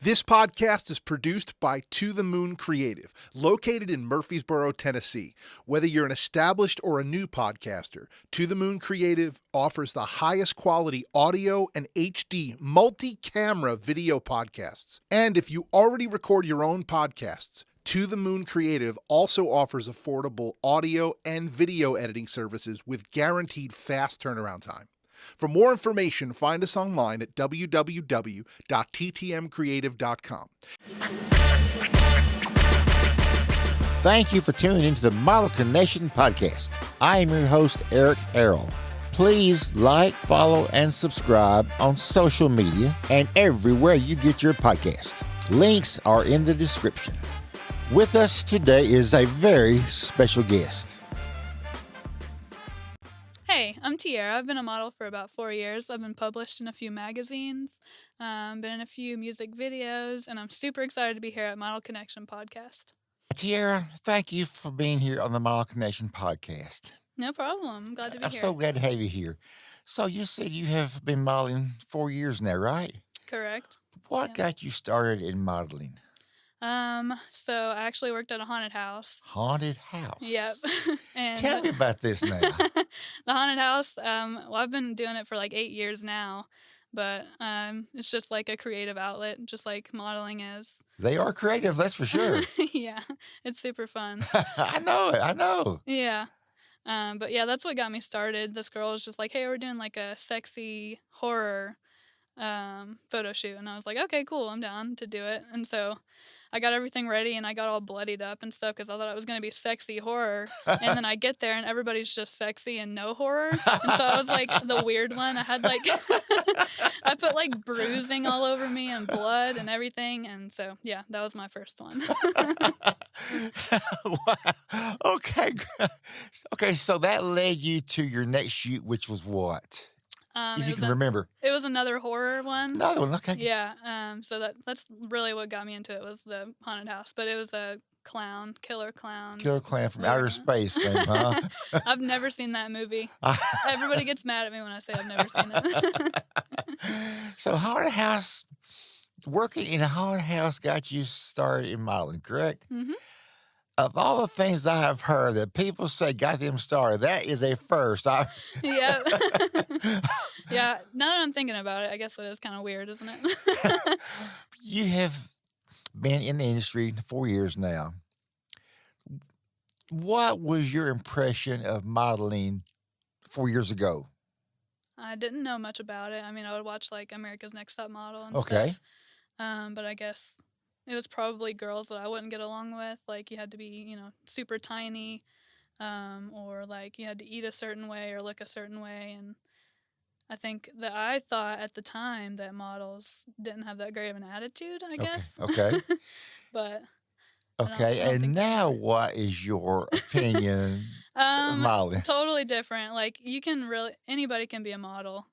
This podcast is produced by To the Moon Creative, located in Murfreesboro, Tennessee. Whether you're an established or a new podcaster, To the Moon Creative offers the highest quality audio and HD multi-camera video podcasts. And if you already record your own podcasts, To the Moon Creative also offers affordable audio and video editing services with guaranteed fast turnaround time. For more information, find us online at www.ttmcreative.com. Thank you for tuning into the Model Connection podcast. I am your host, Eric Harrell. Please like, follow, and subscribe on social media and everywhere you get your podcast. Links are in the description. With us today is a very special guest. Hey, I'm Tierra. I've been a model for about 4 years. I've been published in a few magazines, been in a few music videos, and I'm super excited to be here at Model Connection podcast. Tierra, thank you for being here on the Model Connection podcast. No problem. I'm glad to be I'm here. so glad to have you here. So you said you have been modeling 4 years now, right? Correct. What got you started in modeling? So I actually worked at a haunted house. Haunted house? Yep. And Tell me about this now. the haunted house, well, I've been doing it for like 8 years now, but it's just like a creative outlet, just like modeling is. They are creative, that's for sure. Yeah, it's super fun. I know. Yeah. But yeah, that's what got me started. This girl was just like, hey, we're doing like a sexy horror photo shoot. And I was like, okay, cool, I'm down to do it. And so I got everything ready and I got all bloodied up and stuff because I thought it was going to be sexy horror. And then I get there and everybody's just sexy and no horror. And so I was like the weird one. I had like, I put like bruising all over me and blood and everything. And so, yeah, that was my first one. Wow. Okay, so that led you to your next shoot, which was what? If you can remember. It was another horror one. Another one, okay. Yeah, so that's really what got me into it was the haunted house. But it was a clown, killer clowns. Killer clown from outer space thing, huh? I've never seen that movie. Everybody gets mad at me when I say I've never seen it. So haunted house, working in a haunted house got you started in modeling, correct? Mm-hmm. Of all the things I have heard that people say got them started, that is a first. Yeah. Yeah, now that I'm thinking about it, I guess it is kind of weird, isn't it? You have been in the industry 4 years now. What was your impression of modeling 4 years ago? I didn't know much about it. I mean, I would watch like America's Next Top Model and Okay. stuff. But I guess it was probably girls that I wouldn't get along with. Like you had to be, super tiny, or like you had to eat a certain way or look a certain way. And I think that I thought at the time that models didn't have that great of an attitude, I guess. Okay. But Okay. I don't And think now what is your opinion of modeling? totally different. Like anybody can be a model.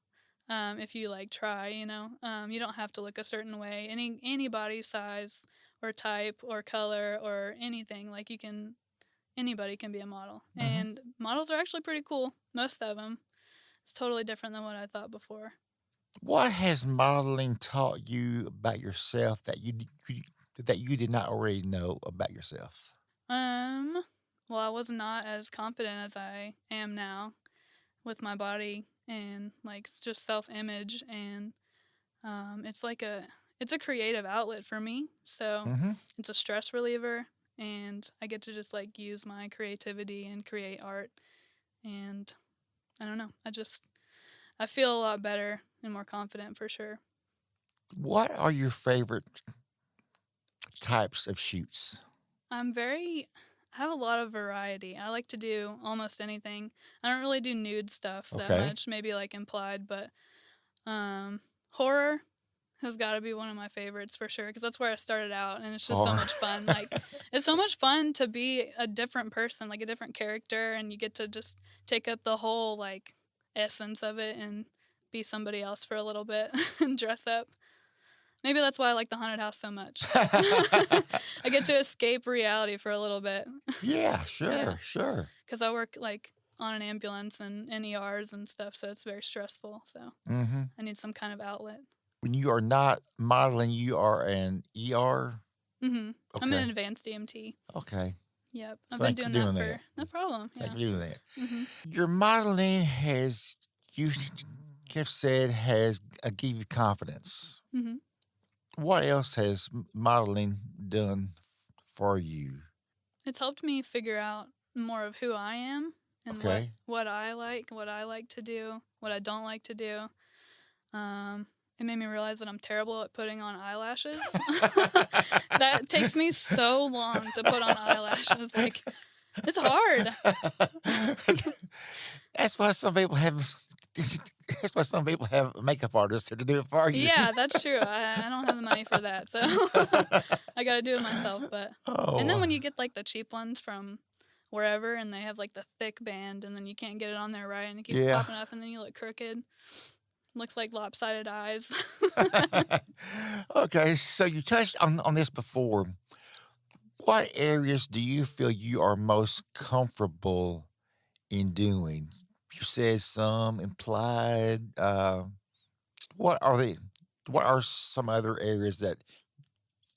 If you like try, you don't have to look a certain way. Any body size or type or color or anything. Like anybody can be a model. Mm-hmm. And models are actually pretty cool. Most of them. It's totally different than what I thought before. What has modeling taught you about yourself that you did not already know about yourself? Well, I was not as confident as I am now with my body and like just self-image, and it's a creative outlet for me. So Mm-hmm. it's a stress reliever, and I get to just like use my creativity and create art. And I don't know, I feel a lot better and more confident for sure. What are your favorite types of shoots? I have a lot of variety. I like to do almost anything. I don't really do nude stuff that Okay. much, maybe like implied, but horror has got to be one of my favorites for sure, because that's where I started out, and it's just so much fun. Like, it's so much fun to be a different person, like a different character, and you get to just take up the whole like essence of it and be somebody else for a little bit and dress up. Maybe that's why I like the haunted house so much. I get to escape reality for a little bit. Yeah, sure, Yeah. sure. Because I work like on an ambulance and ERs and stuff, so it's very stressful. So Mm-hmm. I need some kind of outlet. When you are not modeling, you are an ER? I'm Okay. an advanced DMT. Okay. Yep. I've Thank been you doing for that doing for no problem. Yeah. Thank you for doing that. hmm Your modeling you have said, has give you confidence. hmm What else has modeling done for you? It's helped me figure out more of who I am and Okay. what I like to do, what I don't like to do. It made me realize that I'm terrible at putting on eyelashes. That takes me so long to put on eyelashes. Like, it's hard. That's why some people have. That's why some people have makeup artists to do it for you. Yeah, that's true. I don't have the money for that, so I got to do it myself. But and then Oh, when you get like the cheap ones from wherever, and they have like the thick band, and then you can't get it on there right, and it keeps yeah. popping up, and then you look crooked. Looks like lopsided eyes. Okay, so you touched on this before. What areas do you feel you are most comfortable in doing? You said some implied. What are they? What are some other areas that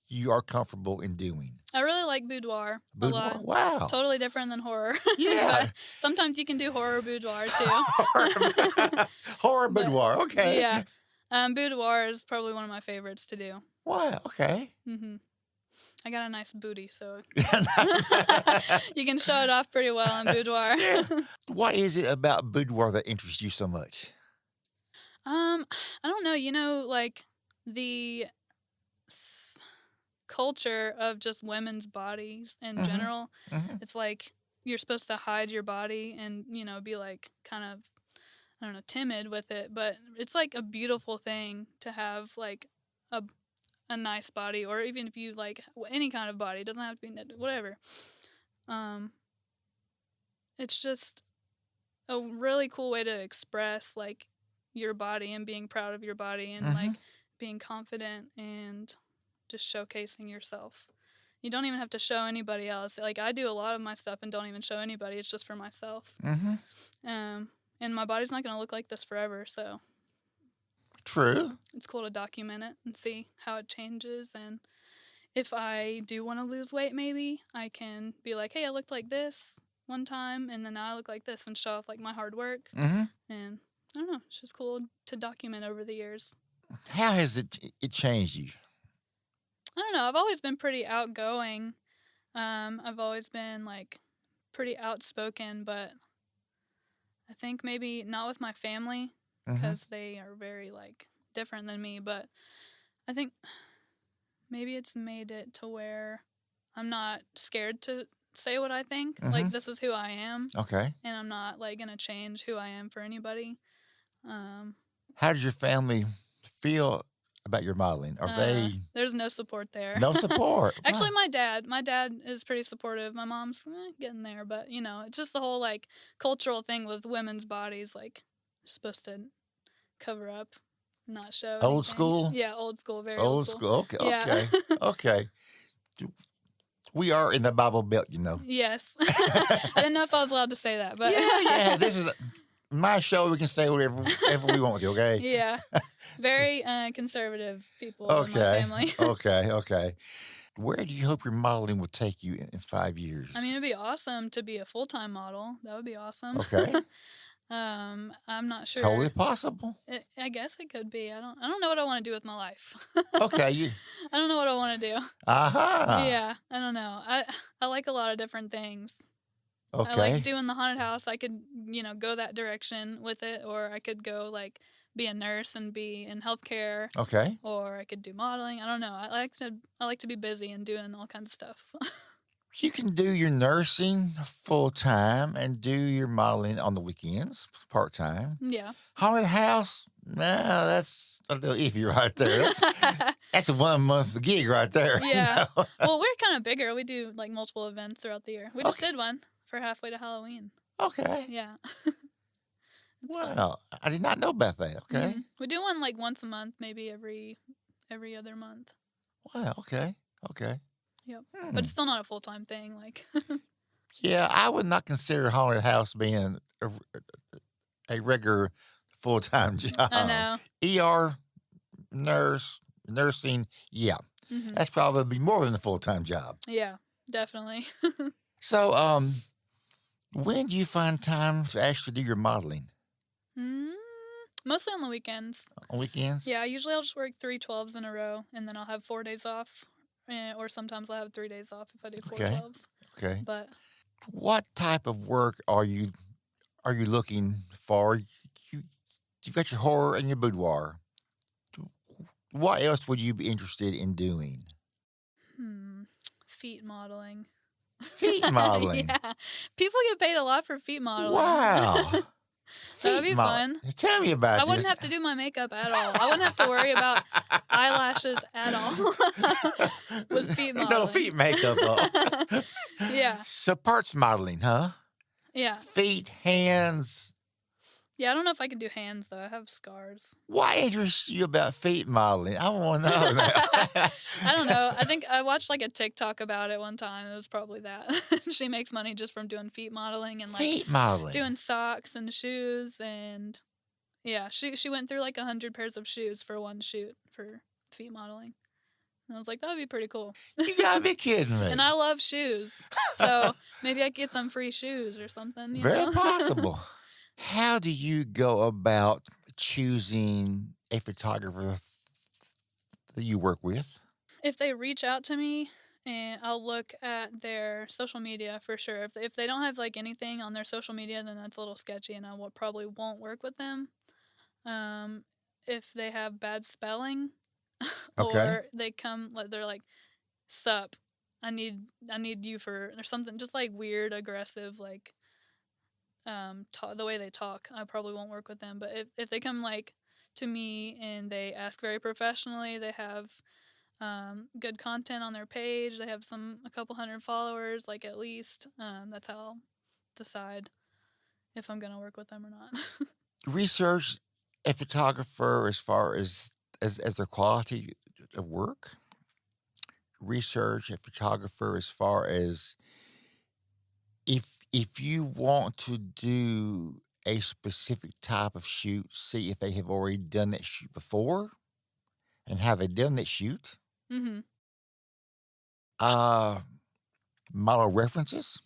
you are comfortable in doing? I really like boudoir a Boudoir. lot. Wow. Totally different than horror. Yeah. But sometimes you can do horror boudoir too. Horror But, boudoir. Okay. Yeah. Boudoir is probably one of my favorites to do. Wow. Okay. I got a nice booty, so you can show it off pretty well in boudoir. Yeah. What is it about boudoir that interests you so much? I don't know. Like the culture of just women's bodies in general. It's like you're supposed to hide your body and, be like kind of, I don't know, timid with it. But it's like a beautiful thing to have like a nice body, or even if you like any kind of body, it doesn't have to be whatever. It's just a really cool way to express like your body and being proud of your body and like being confident and just showcasing yourself. You don't even have to show anybody else. Like, I do a lot of my stuff and don't even show anybody. It's just for myself. And my body's not going to look like this forever, so True. it's cool to document it and see how it changes. And if I do want to lose weight, maybe I can be like, hey, I looked like this one time, and then now I look like this, and show off like my hard work. And I don't know, it's just cool to document over the years. How has it changed you? I don't know. I've always been pretty outgoing. I've always been like pretty outspoken, but I think maybe not with my family because they are very like different than me. But I think maybe it's made it to where I'm not scared to say what I think. Like, this is who I am. Okay. And I'm not like gonna change who I am for anybody. How did your family feel about your modeling? Are they There's no support there. no support? Actually, Wow. my dad is pretty supportive. My mom's getting there, but it's just the whole like cultural thing with women's bodies, like supposed to cover up, not show. Old anything. school? Yeah, old school, very Old school. Okay. Yeah. Okay. Okay. We are in the Bible Belt, you know. Yes. I didn't know if I was allowed to say that, but Yeah. This is my show. We can say whatever we want to. Okay. Yeah, very conservative people in my family. Okay. Where do you hope your modeling will take you in 5 years? I mean, it'd be awesome to be a full-time model. That would be awesome. Okay. I'm not sure. Totally possible. I guess it could be. I don't know what I want to do with my life. Okay. I don't know what I want to do. Yeah, I don't know. I like a lot of different things. Okay. I like doing the haunted house. I could, go that direction with it, or I could go like be a nurse and be in healthcare. Okay. Or I could do modeling. I don't know. I like to be busy and doing all kinds of stuff. You can do your nursing full time and do your modeling on the weekends part time. Yeah. Haunted house, nah, that's a little iffy right there. That's a 1 month gig right there. Yeah. Well, we're kind of bigger. We do like multiple events throughout the year. We just did one for halfway to Halloween. Okay. Yeah. Wow. I did not know about that. Okay. We do one like once a month, maybe every other month. Wow. Okay. Yep. But it's still not a full-time thing. Like. Yeah, I would not consider haunted house being a regular full-time job. I know. ER, nursing. Yeah, Hmm. that's probably more than a full-time job. Yeah, definitely. So, when do you find time to actually do your modeling? Mm, Mostly on the weekends. On weekends? Yeah, usually I'll just work 3 12s in a row, and then I'll have 4 days off, or sometimes I'll have 3 days off if I do four Okay. 12s. Okay. But What type of work are you looking for? You got your horror and your boudoir. What else would you be interested in doing? feet modeling. Feet modeling. Yeah, people get paid a lot for feet modeling. Wow. That would Feet be modeling. fun. Tell me about I this. wouldn't have to do my makeup at all. I wouldn't have to worry about eyelashes at all with feet modeling. No feet makeup. Yeah. So parts modeling, huh? Yeah. Feet, hands. Yeah, I don't know if I can do hands though. I have scars. What interests you about feet modeling? I want to know that. I don't know. I think I watched like a TikTok about it one time. It was probably that. She makes money just from doing feet modeling and like Feet modeling. doing socks and shoes, and yeah, she went through like 100 pairs of shoes for one shoot for feet modeling. And I was like, that would be pretty cool. You gotta be kidding me. And I love shoes, so maybe I could get some free shoes or something. You Very know? possible. How do you go about choosing a photographer that you work with? If they reach out to me, and I'll look at their social media for sure. If they don't have like anything on their social media, then that's a little sketchy, and I probably won't work with them. If they have bad spelling, Okay. or they're like, "Sup, I need you for," or something, just like weird, aggressive, like the way they talk, I probably won't work with them. But if they come like to me and they ask very professionally, they have good content on their page, they have a couple hundred followers, like at least, that's how I'll decide if I'm gonna work with them or not. Research a photographer as far as their quality of work. Research a photographer as far as if you want to do a specific type of shoot, see if they have already done that shoot before and how they done that shoot. Mm-hmm. Model references.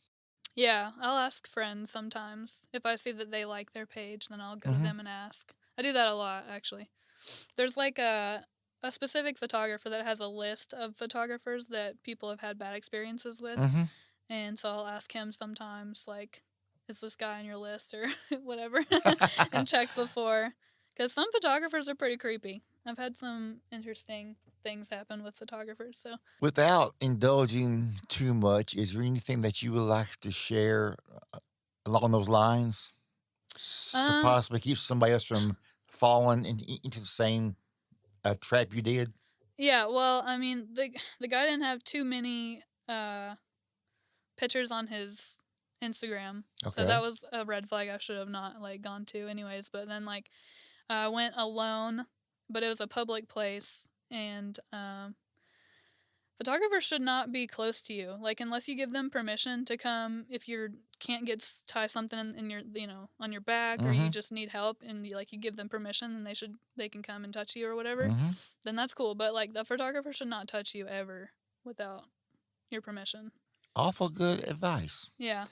Yeah, I'll ask friends sometimes. If I see that they like their page, then I'll go to them and ask. I do that a lot, actually. There's like a specific photographer that has a list of photographers that people have had bad experiences with. Mm-hmm. And so I'll ask him sometimes, like, is this guy on your list or whatever, and check before. Because some photographers are pretty creepy. I've had some interesting things happen with photographers. So Without indulging too much, is there anything that you would like to share along those lines? So possibly keep somebody else from falling into the same trap you did? Yeah, well, I mean, the guy didn't have too many pictures on his Instagram. Okay. So that was a red flag I should have not like gone to anyways. But then like I went alone, but it was a public place, and photographers should not be close to you. Like unless you give them permission to come, if you can't tie something in your on your back, or you just need help and you give them permission, and they can come and touch you or whatever. Then that's cool. But like the photographer should not touch you ever without your permission. Awful good advice. Yeah.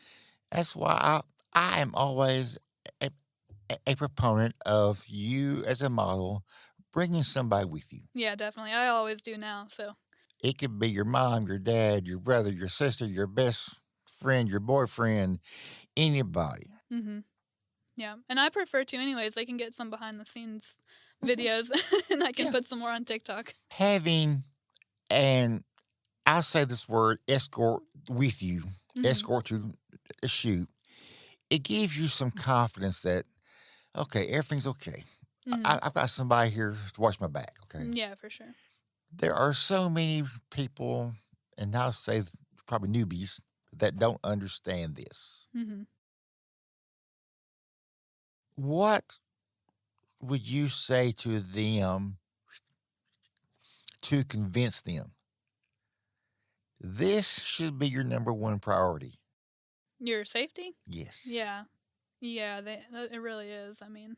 That's why I am always a proponent of you as a model bringing somebody with you. Yeah, definitely. I always do now. So it could be your mom, your dad, your brother, your sister, your best friend, your boyfriend, anybody. Yeah, and I prefer to anyways. They can get some behind the scenes videos, and I can put some more on TikTok. Having and I'll say this word, escort with you, escort to a shoot, it gives you some confidence that, okay, everything's okay. I've got somebody here to watch my back, okay? Yeah, for sure. There are so many people, and I'll say probably newbies, that don't understand this. What would you say to them to convince them this should be your number one priority? Your safety? Yes. Yeah. Yeah, it really is. I mean,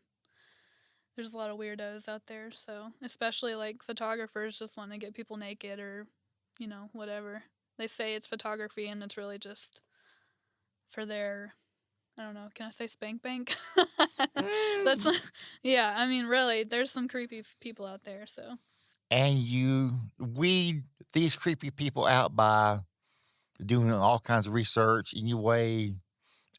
there's a lot of weirdos out there. So especially like photographers just want to get people naked or, whatever. They say it's photography and it's really just for their, I don't know, can I say spank bank? That's, yeah, I mean, really, there's some creepy people out there, so. And you weed these creepy people out by doing all kinds of research in your way,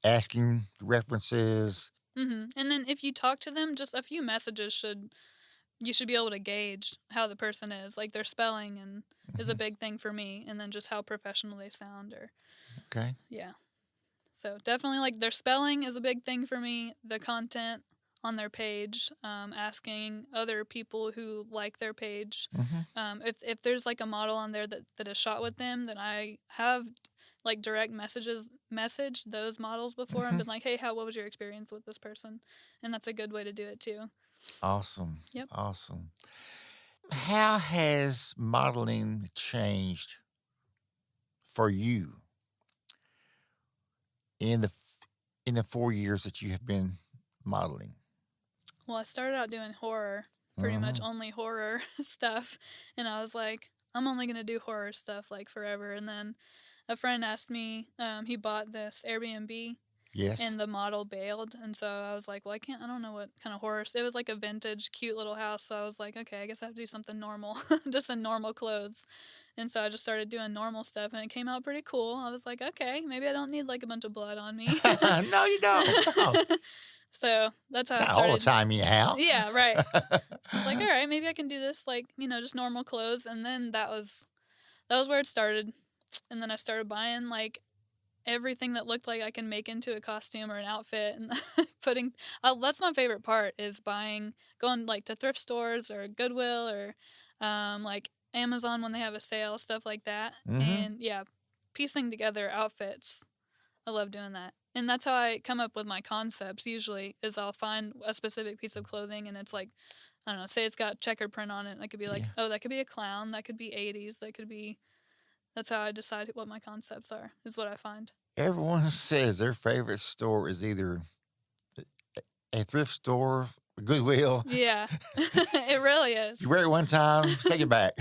asking references. And then if you talk to them, just a few messages you should be able to gauge how the person is. Like their spelling and is a big thing for me, and then just how professional they sound or. Okay. Yeah. So definitely like their spelling is a big thing for me. The content on their page, asking other people who like their page. If there's like a model on there that is shot with them, then I have like direct message those models before and been like, hey, what was your experience with this person? And that's a good way to do it too. Awesome. Yep. Awesome. How has modeling changed for you in the 4 years that you have been modeling? Well, I started out doing horror, pretty much only horror stuff, and I was like, I'm only gonna do horror stuff like forever. And then a friend asked me, he bought this Airbnb. Yes. And the model bailed, and so I was like, well, I don't know what kind of horror. It was like a vintage, cute little house, so I was like, okay, I guess I have to do something normal, just in normal clothes. And so I just started doing normal stuff, and it came out pretty cool. I was like, okay, maybe I don't need like a bunch of blood on me. No, you don't. No. So that's how Not I started. all the time, anyhow. Yeah, right. I was like, all right, maybe I can do this, like, just normal clothes. And then that was where it started. And then I started buying like everything that looked like I can make into a costume or an outfit, and that's my favorite part, is going like to thrift stores or Goodwill or like Amazon when they have a sale, stuff like that. And yeah, piecing together outfits. I love doing that. And that's how I come up with my concepts usually, is I'll find a specific piece of clothing and it's like, I don't know, say it's got checkered print on it, and I could be like, oh, that could be a clown, that could be 80s, that's how I decide what my concepts are, is what I find. Everyone says their favorite store is either a thrift store, Goodwill. Yeah, it really is. You wear it one time, take it back.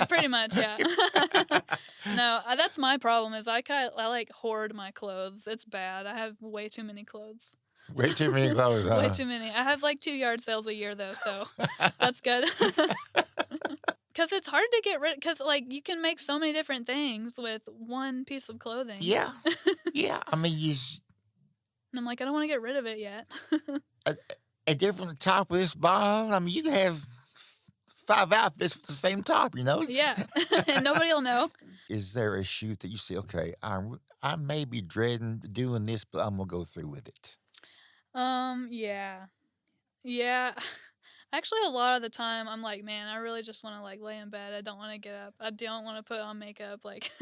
Pretty much, yeah. No, that's my problem, is I like hoard my clothes. It's bad. I have way too many clothes. Way too many clothes, huh? Way too many. I have like 2 yard sales a year, though, so that's good. Because it's hard to get rid, because like you can make so many different things with one piece of clothing. Yeah. Yeah. I mean, and I'm like, I don't want to get rid of it yet. a different top with this bottle. I mean, you can have 5 outfits with the same top, Yeah. And nobody will know. Is there a shoot that you say, okay, I may be dreading doing this, but I'm going to go through with it? Yeah. Yeah. Actually, a lot of the time, I'm like, man, I really just want to like lay in bed. I don't want to get up. I don't want to put on makeup. Like,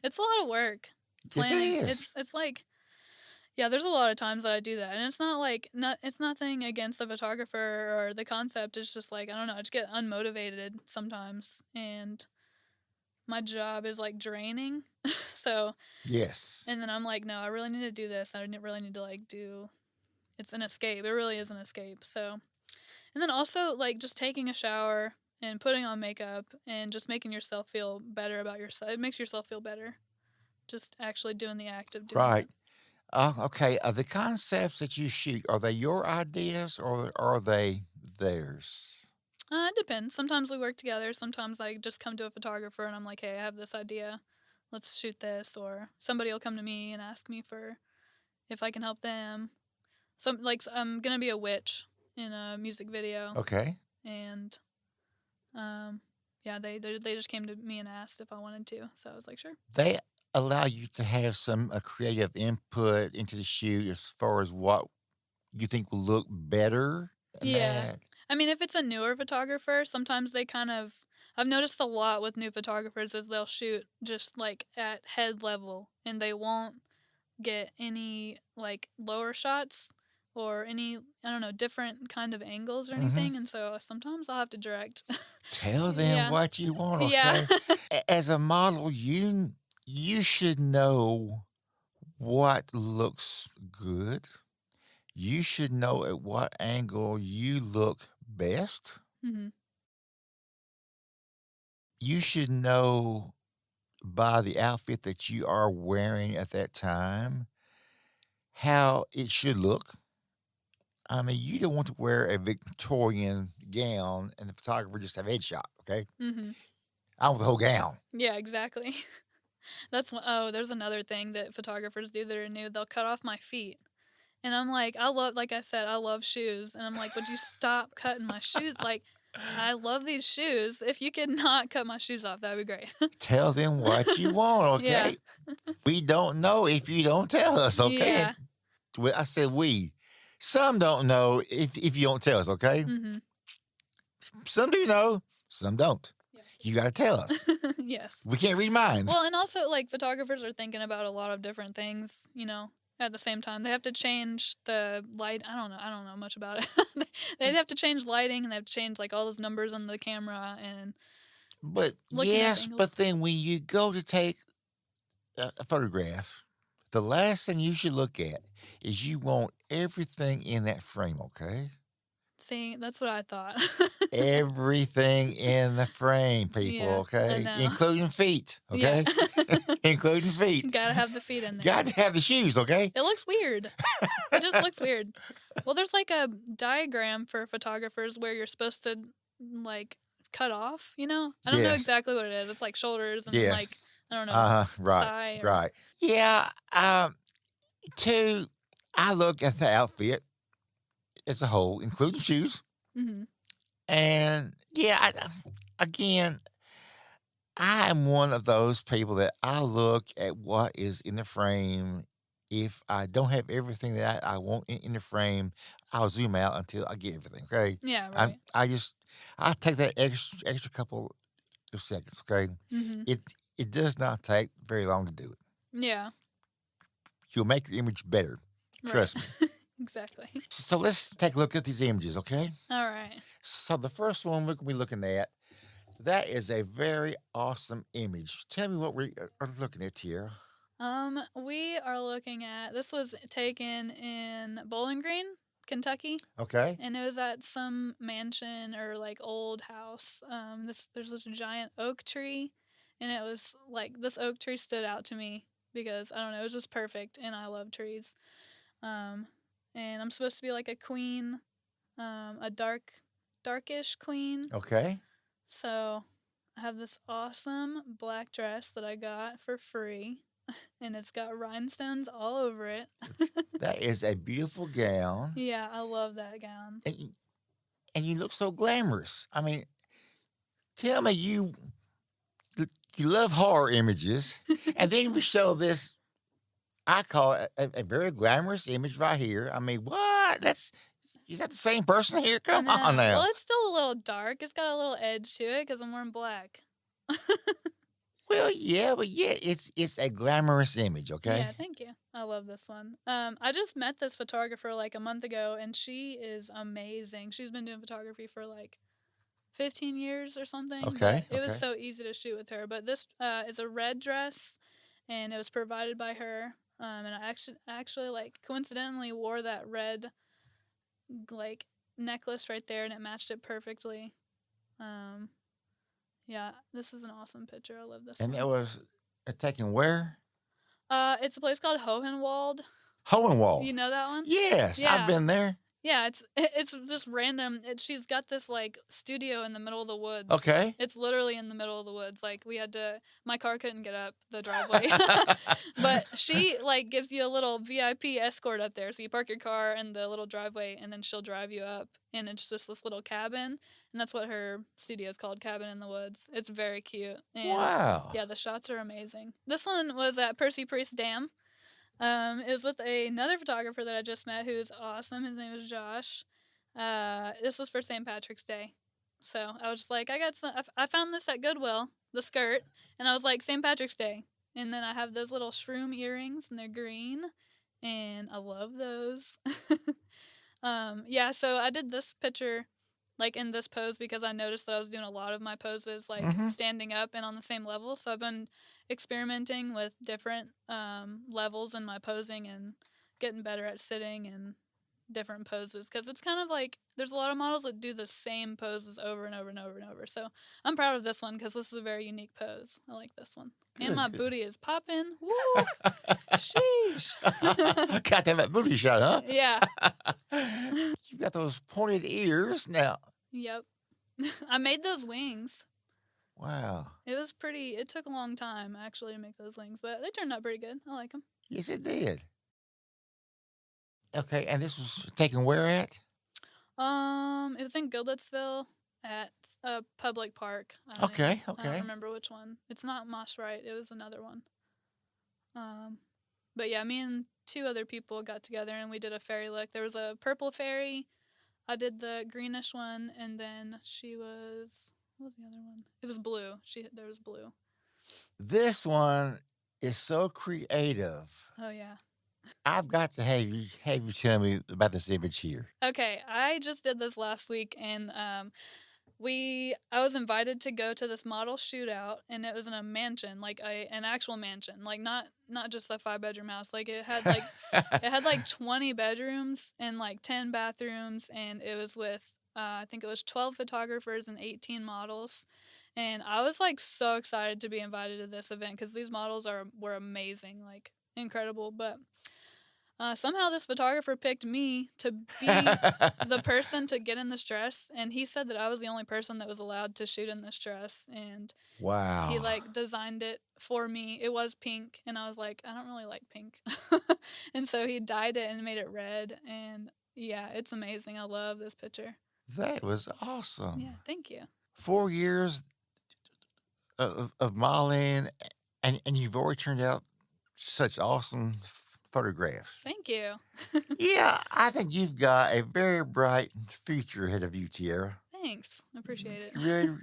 it's a lot of work. Planning. Yes, it is. It's like, yeah, there's a lot of times that I do that, and it's not like it's nothing against the photographer or the concept. It's just like, I don't know, I just get unmotivated sometimes, and my job is like draining. So yes, and then I'm like, no, I really need to do this. I really need to like it's an escape. It really is an escape. So. And then also, like, just taking a shower and putting on makeup and just making yourself feel better about yourself. It makes yourself feel better. Just actually doing the act of doing right. it. Okay. The concepts that you shoot, are they your ideas or are they theirs? It depends. Sometimes we work together. Sometimes I just come to a photographer and I'm like, hey, I have this idea. Let's shoot this. Or somebody will come to me and ask me if I can help them. I'm going to be a witch in a music video. Okay. And yeah, they just came to me and asked if I wanted to, so I was like, sure. They allow you to have some creative input into the shoot as far as what you think will look better. Yeah. I mean, if it's a newer photographer, sometimes they I've noticed a lot with new photographers is they'll shoot just like at head level and they won't get any like lower shots or any, I don't know, different kind of angles or anything. And so sometimes I'll have to direct. Tell them what you want, okay? Yeah. As a model, you should know what looks good. You should know at what angle you look best, Mm-hmm. you should know by the outfit that you are wearing at that time how it should look. I mean, you don't want to wear a Victorian gown and the photographer just have a headshot, okay? Mm-hmm. I want the whole gown. Yeah, exactly. There's another thing that photographers do that are new. They'll cut off my feet. And I'm like, like I said, I love shoes. And I'm like, would you stop cutting my shoes? Like, I love these shoes. If you could not cut my shoes off, that'd be great. Tell them what you want, Yeah. okay? We don't know if you don't tell us, okay? Yeah. Well, I said we. Some don't know if you don't tell us, okay? Mm-hmm. Some do know, some don't. Yeah. You got to tell us. Yes. We can't read minds. Well, and also, like, photographers are thinking about a lot of different things, at the same time. They have to change the light. I don't know much about it. They have to change lighting, and they have to change, like, all those numbers on the camera and But looking at yes, angles. but then when you go to take a photograph, the last thing you should look at is you want everything in that frame, okay? See, that's what I thought. Everything in the frame, people, Yeah, I okay? know. Including feet, okay? Yeah. Including feet. Gotta have the feet in there. Got to have the shoes, okay? It looks weird. It just looks weird. Well, there's like a diagram for photographers where you're supposed to like cut off, I don't know Yes. exactly what it is. It's like shoulders and Yes. like, I don't know. Right, thigh or- right. Yeah, two, I look at the outfit as a whole, including shoes. Mhm. And yeah, again, I am one of those people that I look at what is in the frame. If I don't have everything that I want in the frame, I'll zoom out until I get everything. Okay, Yeah, right. I take that extra couple of seconds. Okay, Mhm. it does not take very long to do it. Yeah. You'll make the image better. Trust me. Exactly. So let's take a look at these images. Okay. All right. So the first one we're going to be looking at, that is a very awesome image. Tell me what we are looking at here. We are looking at this was taken in Bowling Green, Kentucky, Okay. and it was at some mansion or like old house. There's this giant oak tree, and it was like this oak tree stood out to me because I don't know, it was just perfect, and I love trees. And I'm supposed to be like a queen, a darkish queen. Okay. So I have this awesome black dress that I got for free, and it's got rhinestones all over it. That is a beautiful gown. Yeah, I love that gown. And you look so glamorous. I mean, tell me you love horror images, and then we show this, I call it a very glamorous image right here. I mean, what? Is that the same person here? Come on now. Well, it's still a little dark. It's got a little edge to it because I'm wearing black. Well, yeah, but yeah, it's a glamorous image, okay? Yeah, thank you. I love this one. I just met this photographer like a month ago, and she is amazing. She's been doing photography for like 15 years or something. Okay, But it was okay. so easy to shoot with her. But this is a red dress, and it was provided by her. And I actually like coincidentally wore that red like necklace right there, and it matched it perfectly. Yeah, this is an awesome picture. I love this And one. that was taken where? It's a place called Hohenwald. Hohenwald. You know that one? Yes, Yeah. I've been there. Yeah, it's just random. She's got this like studio in the middle of the woods. Okay. It's literally in the middle of the woods. Like my car couldn't get up the driveway, but she like gives you a little VIP escort up there. So you park your car in the little driveway, and then she'll drive you up, and it's just this little cabin, and that's what her studio is called, Cabin in the Woods. It's very cute. And Wow. yeah, the shots are amazing. This one was at Percy Priest Dam. It was with another photographer that I just met who is awesome. His name is Josh. This was for St. Patrick's Day. So I was just like, I found this at Goodwill, the skirt, and I was like, St. Patrick's Day. And then I have those little shroom earrings, and they're green, and I love those. Yeah, so I did this picture like in this pose because I noticed that I was doing a lot of my poses like standing up and on the same level. So I've been experimenting with different levels in my posing and getting better at sitting and different poses, because it's kind of like there's a lot of models that do the same poses over and over and over and over. So I'm proud of this one because this is a very unique pose. I like this one. And my booty is popping. Woo! Sheesh. Got to have that booty shot, huh? Yeah. You got those pointed ears now. Yep. I made those wings. Wow. It took a long time actually to make those wings, but they turned out pretty good. I like them. Yes, it did. Okay, and this was taken where at? It was in Gildatsville at a public park. Okay. I don't remember which one. It's not Moss Right. It was another one. But yeah, me and 2 other people got together and we did a fairy look. There was a purple fairy. I did the greenish one, and then what was the other one? It was blue. There was blue. This one is so creative. Oh yeah. I've got to have you tell me about this image here. Okay, I just did this last week, and I was invited to go to this model shootout, and it was in a mansion, like an actual mansion, like not just a 5-bedroom house. Like it had like 20 bedrooms and like 10 bathrooms, and it was with I think it was 12 photographers and 18 models. And I was like so excited to be invited to this event because these models were amazing, like incredible. But somehow this photographer picked me to be the person to get in this dress, and he said that I was the only person that was allowed to shoot in this dress, and wow. He like designed it for me. It was pink, and I was like, I don't really like pink. And so he dyed it and made it red, and yeah, it's amazing. I love this picture. That was awesome. Yeah, thank you. 4 years of modeling, and you've already turned out such awesome photographs. Thank you. Yeah, I think you've got a very bright future ahead of you, Tierra. Thanks. I appreciate it. You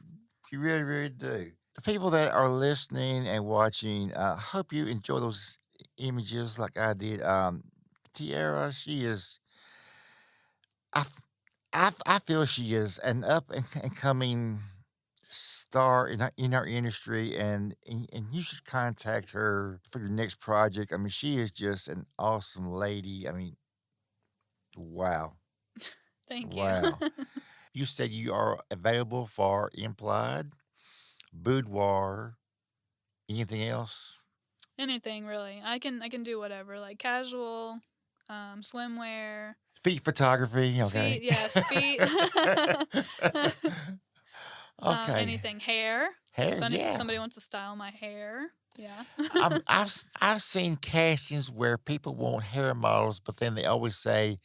really do. The people that are listening and watching, hope you enjoy those images like I did. Tierra, she is, I feel she is an up and coming star in our industry, and you should contact her for your next project. I mean, she is just an awesome lady. I mean, wow. Thank you. Wow. You said you are available for implied, boudoir, anything else? Anything really. I can do whatever, like casual, swimwear. Feet photography, okay. Feet, yes, feet. Okay. Anything. Hair. Yeah. If somebody wants to style my hair, yeah. I've seen castings where people want hair models, but then they always say,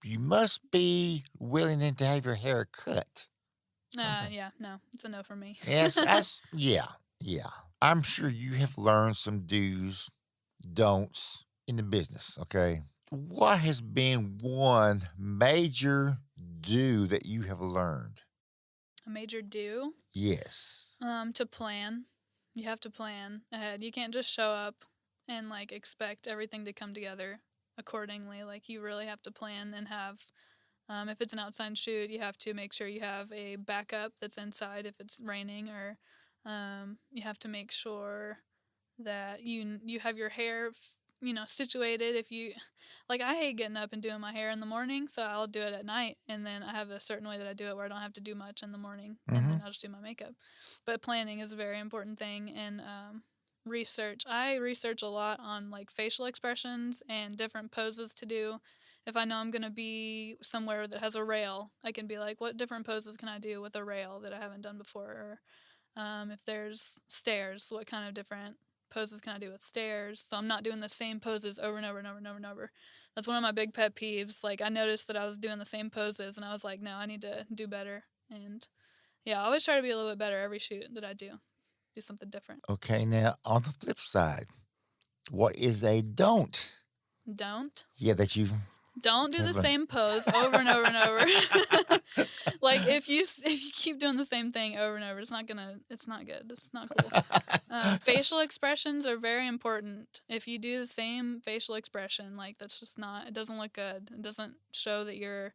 you must be willing to have your hair cut. Yeah, no, it's a no for me. Yes, yeah. I'm sure you have learned some do's, don'ts in the business, okay? What has been one major do that you have learned? A major do? Yes. To plan. You have to plan ahead. You can't just show up and like expect everything to come together accordingly. Like you really have to plan and have, if it's an outside shoot, you have to make sure you have a backup that's inside if it's raining, or you have to make sure that you have your hair situated. If you like, I hate getting up and doing my hair in the morning, so I'll do it at night, and then I have a certain way that I do it where I don't have to do much in the morning, and then I'll just do my makeup. But planning is a very important thing, and research. I research a lot on like facial expressions and different poses to do. If I know I'm going to be somewhere that has a rail, I can be like, what different poses can I do with a rail that I haven't done before? Or if there's stairs, what kind of different poses can I do with stairs? So I'm not doing the same poses over and over and over and over and over. That's one of my big pet peeves. Like I noticed that I was doing the same poses, and I was like, no, I need to do better. And yeah, I always try to be a little bit better every shoot that I do something different. Okay, now on the flip side, what is a don't? Don't? Yeah, that you don't do the same pose over and over and over. Like if you keep doing the same thing over and over, it's not good. It's not cool. Facial expressions are very important. If you do the same facial expression, like that's just not, it doesn't look good. It doesn't show that you're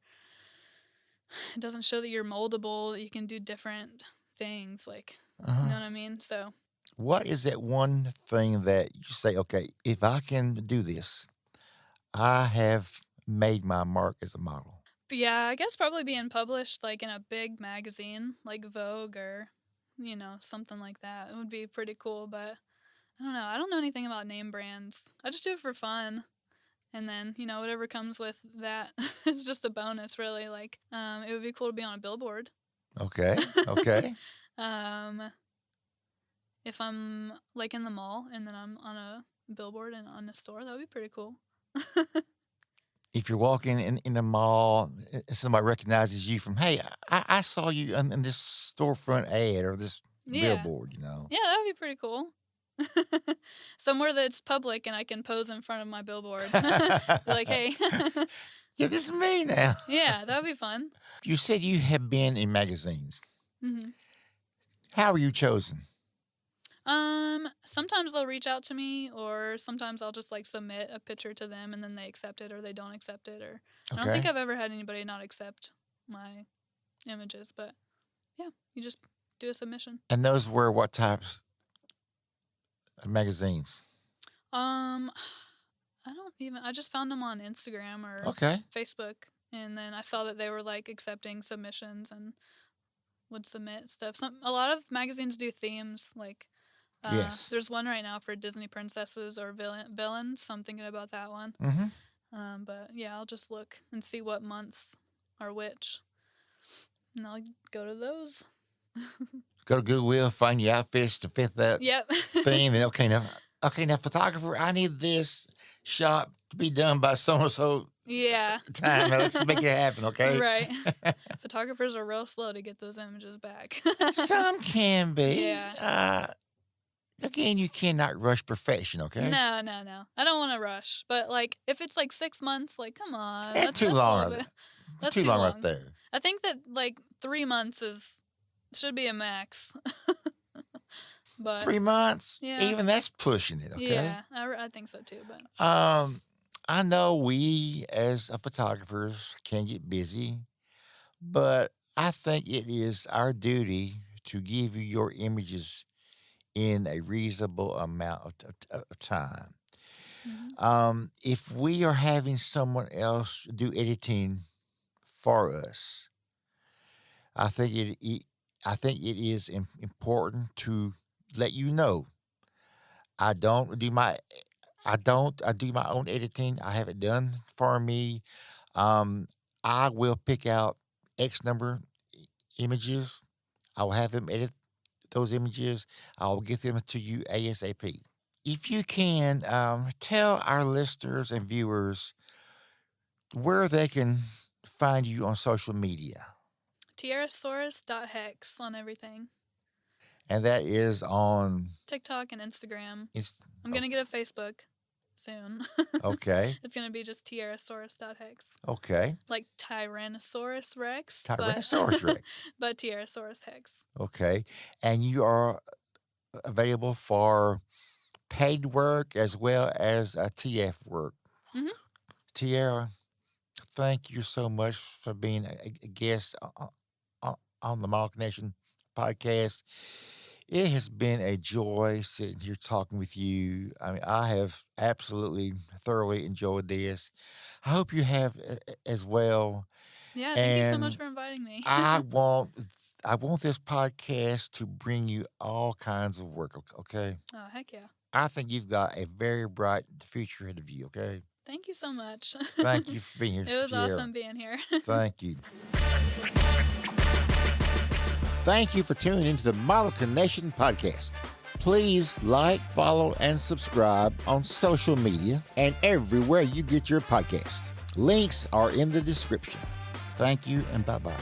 moldable, that you can do different things. Like, you know what I mean? So what is that one thing that you say, okay, if I can do this, I have made my mark as a model? But yeah, I guess probably being published like in a big magazine like Vogue or, something like that. It would be pretty cool, but I don't know. I don't know anything about name brands. I just do it for fun. And then, whatever comes with that, it's just a bonus, really. Like, it would be cool to be on a billboard. Okay. Okay. If I'm like in the mall and then I'm on a billboard and on a store, that would be pretty cool. If you're walking in the mall, somebody recognizes you from, hey, I saw you in this storefront ad or this billboard, Yeah, that would be pretty cool. Somewhere that's public and I can pose in front of my billboard. Be like, hey. Yeah, this is me now. Yeah, that would be fun. You said you have been in magazines. Mm-hmm. How were you chosen? Sometimes they'll reach out to me, or sometimes I'll just like submit a picture to them and then they accept it or they don't accept it. Or I don't think I've ever had anybody not accept my images, but yeah, you just do a submission. And those were what types of magazines? I just found them on Instagram or Facebook, and then I saw that they were like accepting submissions and would submit stuff. A lot of magazines do themes, like yes. There's one right now for Disney princesses or villains, so I'm thinking about that one. Mm-hmm. But yeah, I'll just look and see what months are which, and I'll go to those. Go to Goodwill, find your outfits to fit that theme, and okay, now photographer, I need this shot to be done by so-and-so time. Now, let's make it happen, okay? Right. Photographers are real slow to get those images back. Some can be. Yeah. Again, you cannot rush perfection, okay? No. I don't want to rush. But, like, if it's, like, 6 months, like, come on. That's too long. That's too long right there. I think that, like, 3 months should be a max. But 3 months? Yeah. Even that's pushing it, okay? Yeah, I think so, too. But I know we, as photographers, can get busy, but I think it is our duty to give you your images in a reasonable amount of time. Mm-hmm. If we are having someone else do editing for us, I think it is important to let you know. I do my own editing. I have it done for me. I will pick out X number images. I will have them edit those images. I will get them to you ASAP. If you can, tell our listeners and viewers where they can find you on social media. Tierrasaurus.hex on everything. And that is on TikTok and Instagram. I'm going to get a Facebook soon. Okay. It's going to be just Tierrasaurus.hex. Okay. Like Tyrannosaurus Rex. Tyrannosaurus Rex. But Tierrasaurus Hex. Okay. And you are available for paid work as well as TF work. Mm-hmm. Tierra, thank you so much for being a guest on the Model Connection podcast. It has been a joy sitting here talking with you. I mean, I have absolutely thoroughly enjoyed this. I hope you have as well. Yeah, thank you so much for inviting me. I want this podcast to bring you all kinds of work, okay? Oh, heck yeah. I think you've got a very bright future ahead of you, okay? Thank you so much. Thank you for being here. It was awesome being here. Thank you. Thank you for tuning into the Model Connection podcast. Please like, follow, and subscribe on social media and everywhere you get your podcast. Links are in the description. Thank you and bye-bye.